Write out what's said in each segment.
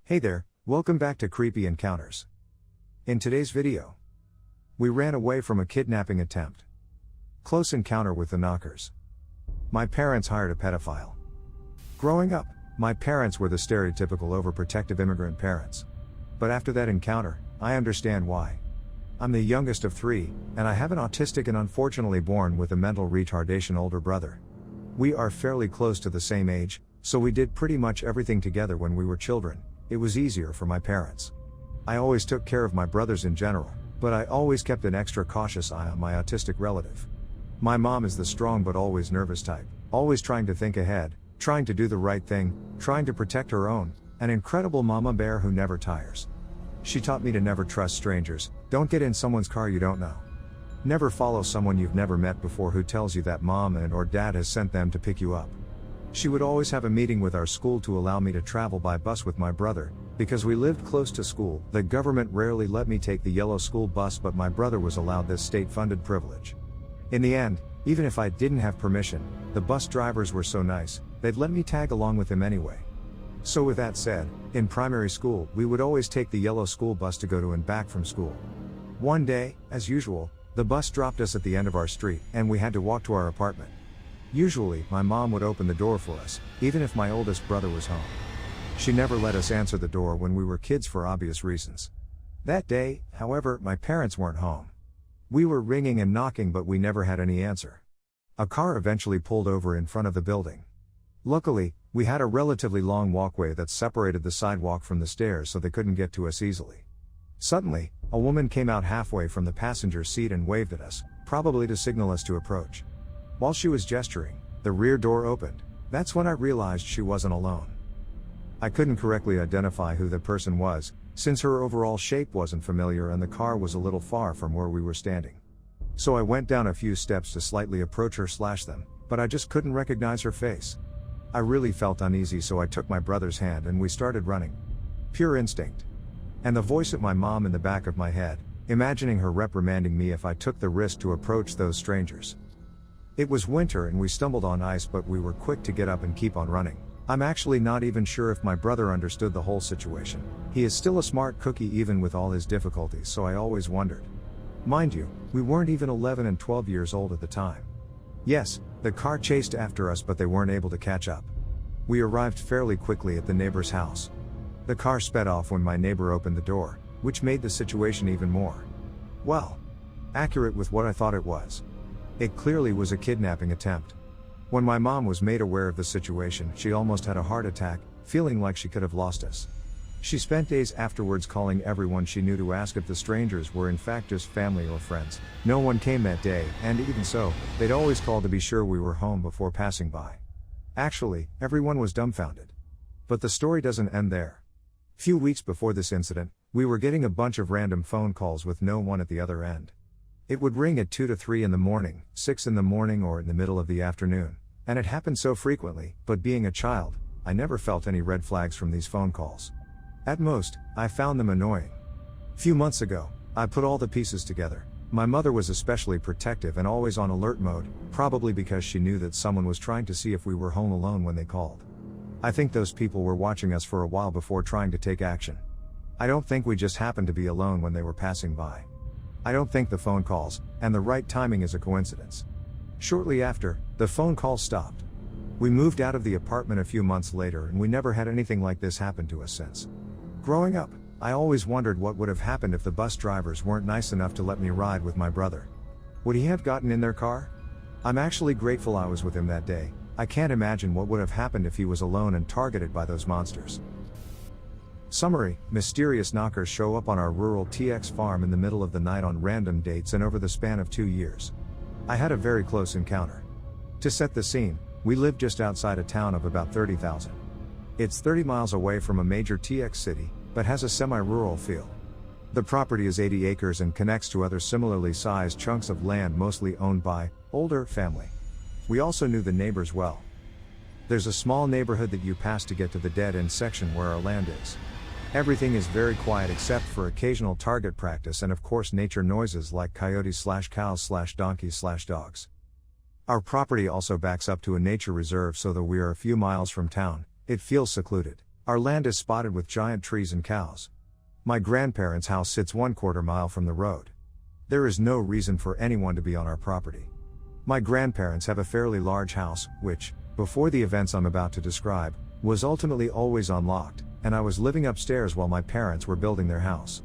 Hey there, welcome back to Creepy Encounters. In today's video, we ran away from a kidnapping attempt. Close encounter with the knockers. My parents hired a pedophile. Growing up, my parents were the stereotypical overprotective immigrant parents. But after that encounter, I understand why. I'm the youngest of three, and I have an autistic and unfortunately born with a mental retardation older brother. We are fairly close to the same age, so we did pretty much everything together when we were children. It was easier for my parents. I always took care of my brothers in general, but I always kept an extra cautious eye on my autistic relative. My mom is the strong but always nervous type, always trying to think ahead, trying to do the right thing, trying to protect her own, an incredible mama bear who never tires. She taught me to never trust strangers, don't get in someone's car you don't know. Never follow someone you've never met before who tells you that mom and or dad has sent them to pick you up. She would always have a meeting with our school to allow me to travel by bus with my brother. Because we lived close to school, the government rarely let me take the yellow school bus, but my brother was allowed this state-funded privilege. In the end, even if I didn't have permission, the bus drivers were so nice, they'd let me tag along with him anyway. So with that said, in primary school, we would always take the yellow school bus to go to and back from school. One day, as usual, the bus dropped us at the end of our street, and we had to walk to our apartment. Usually, my mom would open the door for us, even if my oldest brother was home. She never let us answer the door when we were kids for obvious reasons. That day, however, my parents weren't home. We were ringing and knocking, but we never had any answer. A car eventually pulled over in front of the building. Luckily, we had a relatively long walkway that separated the sidewalk from the stairs so they couldn't get to us easily. Suddenly, a woman came out halfway from the passenger seat and waved at us, probably to signal us to approach. While she was gesturing, the rear door opened. That's when I realized she wasn't alone. I couldn't correctly identify who the person was, since her overall shape wasn't familiar and the car was a little far from where we were standing. So I went down a few steps to slightly approach her/them, but I just couldn't recognize her face. I really felt uneasy, so I took my brother's hand and we started running. Pure instinct. And the voice of my mom in the back of my head, imagining her reprimanding me if I took the risk to approach those strangers. It was winter and we stumbled on ice, but we were quick to get up and keep on running. I'm actually not even sure if my brother understood the whole situation. He is still a smart cookie even with all his difficulties, so I always wondered. Mind you, we weren't even 11 and 12 years old at the time. Yes, the car chased after us, but they weren't able to catch up. We arrived fairly quickly at the neighbor's house. The car sped off when my neighbor opened the door, which made the situation even more, well, accurate with what I thought it was. It clearly was a kidnapping attempt. When my mom was made aware of the situation, she almost had a heart attack, feeling like she could have lost us. She spent days afterwards calling everyone she knew to ask if the strangers were in fact just family or friends. No one came that day, and even so, they'd always call to be sure we were home before passing by. Actually, everyone was dumbfounded. But the story doesn't end there. Few weeks before this incident, we were getting a bunch of random phone calls with no one at the other end. It would ring at 2 to 3 in the morning, 6 in the morning, or in the middle of the afternoon, and it happened so frequently, but being a child, I never felt any red flags from these phone calls. At most, I found them annoying. Few months ago, I put all the pieces together. My mother was especially protective and always on alert mode, probably because she knew that someone was trying to see if we were home alone when they called. I think those people were watching us for a while before trying to take action. I don't think we just happened to be alone when they were passing by. I don't think the phone calls, and the right timing is a coincidence. Shortly after, the phone calls stopped. We moved out of the apartment a few months later, and we never had anything like this happen to us since. Growing up, I always wondered what would have happened if the bus drivers weren't nice enough to let me ride with my brother. Would he have gotten in their car? I'm actually grateful I was with him that day. I can't imagine what would have happened if he was alone and targeted by those monsters. Summary: mysterious knockers show up on our rural TX farm in the middle of the night on random dates and over the span of 2 years. I had a very close encounter. To set the scene, we live just outside a town of about 30,000. It's 30 miles away from a major TX city, but has a semi-rural feel. The property is 80 acres and connects to other similarly sized chunks of land mostly owned by older family. We also knew the neighbors well. There's a small neighborhood that you pass to get to the dead-end section where our land is. Everything is very quiet except for occasional target practice and of course nature noises like coyotes/cows/donkeys/dogs. Our property also backs up to a nature reserve, so though we are a few miles from town, it feels secluded. Our land is spotted with giant trees and cows. My grandparents' house sits 1/4 mile from the road. There is no reason for anyone to be on our property. My grandparents have a fairly large house, which, before the events I'm about to describe, was ultimately always unlocked, and I was living upstairs while my parents were building their house.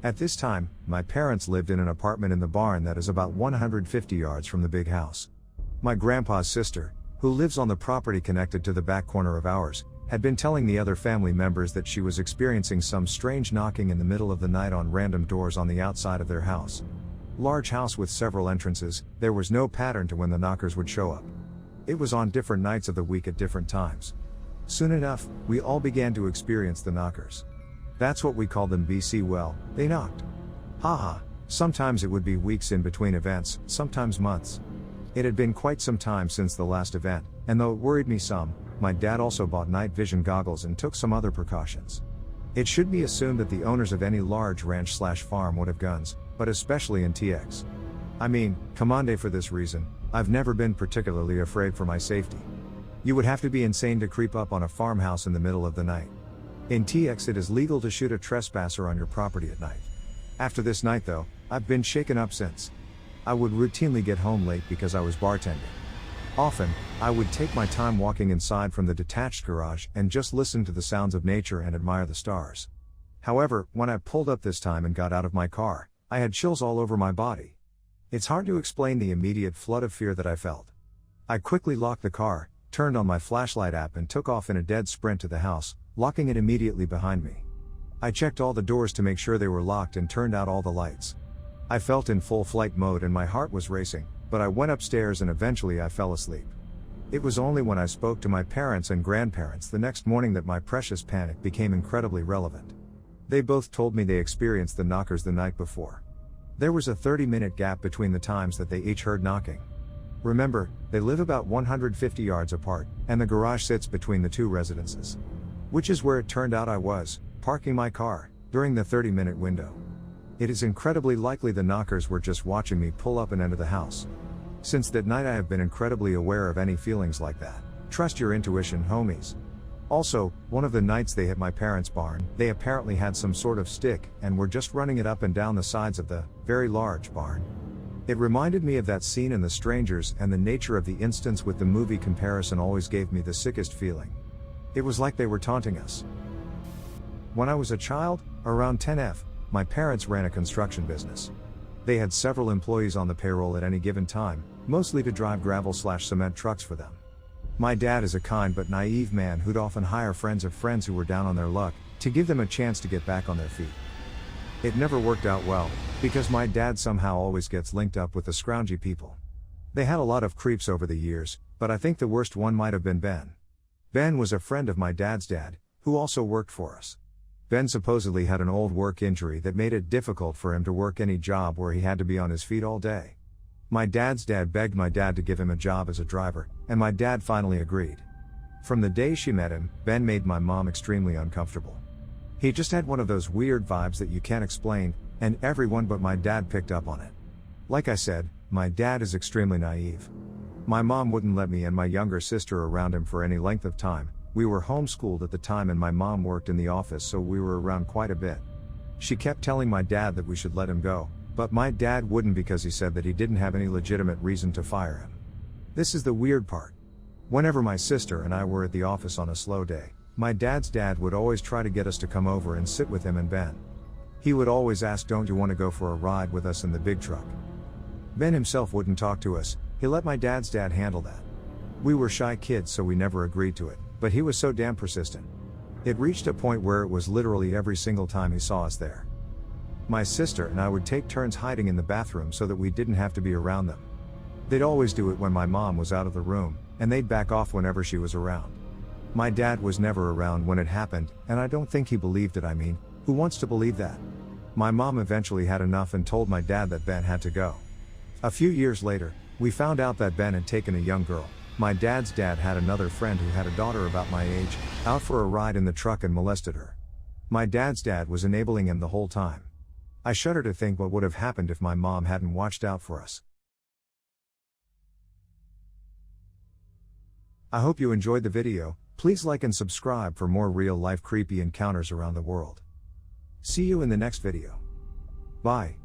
At this time, my parents lived in an apartment in the barn that is about 150 yards from the big house. My grandpa's sister, who lives on the property connected to the back corner of ours, had been telling the other family members that she was experiencing some strange knocking in the middle of the night on random doors on the outside of their house. Large house with several entrances, there was no pattern to when the knockers would show up. It was on different nights of the week at different times. Soon enough, we all began to experience the knockers. That's what we called them BC. Well, they knocked. Haha, sometimes it would be weeks in between events, sometimes months. It had been quite some time since the last event, and though it worried me some, my dad also bought night vision goggles and took some other precautions. It should be assumed that the owners of any large ranch/farm would have guns, but especially in TX. I mean, commande for this reason, I've never been particularly afraid for my safety. You would have to be insane to creep up on a farmhouse in the middle of the night. In TX it is legal to shoot a trespasser on your property at night. After this night though, I've been shaken up since. I would routinely get home late because I was bartending. Often, I would take my time walking inside from the detached garage and just listen to the sounds of nature and admire the stars. However, when I pulled up this time and got out of my car, I had chills all over my body. It's hard to explain the immediate flood of fear that I felt. I quickly locked the car, turned on my flashlight app and took off in a dead sprint to the house, locking it immediately behind me. I checked all the doors to make sure they were locked and turned out all the lights. I felt in full flight mode and my heart was racing, but I went upstairs and eventually I fell asleep. It was only when I spoke to my parents and grandparents the next morning that my precious panic became incredibly relevant. They both told me they experienced the knockers the night before. There was a 30-minute gap between the times that they each heard knocking. Remember, they live about 150 yards apart, and the garage sits between the two residences. Which is where it turned out I was, parking my car, during the 30-minute window. It is incredibly likely the knockers were just watching me pull up and enter the house. Since that night I have been incredibly aware of any feelings like that. Trust your intuition, homies. Also, one of the nights they hit my parents' barn, they apparently had some sort of stick, and were just running it up and down the sides of the, very large barn. It reminded me of that scene in The Strangers, and the nature of the instance with the movie comparison always gave me the sickest feeling. It was like they were taunting us. When I was a child, around 10F, my parents ran a construction business. They had several employees on the payroll at any given time, mostly to drive gravel/cement trucks for them. My dad is a kind but naive man who'd often hire friends of friends who were down on their luck, to give them a chance to get back on their feet. It never worked out well, because my dad somehow always gets linked up with the scroungy people. They had a lot of creeps over the years, but I think the worst one might have been Ben. Ben was a friend of my dad's dad, who also worked for us. Ben supposedly had an old work injury that made it difficult for him to work any job where he had to be on his feet all day. My dad's dad begged my dad to give him a job as a driver, and my dad finally agreed. From the day she met him, Ben made my mom extremely uncomfortable. He just had one of those weird vibes that you can't explain, and everyone but my dad picked up on it. Like I said, my dad is extremely naive. My mom wouldn't let me and my younger sister around him for any length of time. We were homeschooled at the time and my mom worked in the office, so we were around quite a bit. She kept telling my dad that we should let him go, but my dad wouldn't because he said that he didn't have any legitimate reason to fire him. This is the weird part. Whenever my sister and I were at the office on a slow day, my dad's dad would always try to get us to come over and sit with him and Ben. He would always ask, "Don't you want to go for a ride with us in the big truck?" Ben himself wouldn't talk to us, he let my dad's dad handle that. We were shy kids, so we never agreed to it, but he was so damn persistent. It reached a point where it was literally every single time he saw us there. My sister and I would take turns hiding in the bathroom so that we didn't have to be around them. They'd always do it when my mom was out of the room, and they'd back off whenever she was around. My dad was never around when it happened, and I don't think he believed it. I mean, who wants to believe that? My mom eventually had enough and told my dad that Ben had to go. A few years later, we found out that Ben had taken a young girl. My dad's dad had another friend who had a daughter about my age, out for a ride in the truck and molested her. My dad's dad was enabling him the whole time. I shudder to think what would have happened if my mom hadn't watched out for us. I hope you enjoyed the video. Please Please like and subscribe for more real-life creepy encounters around the world. See you in the next video. Bye.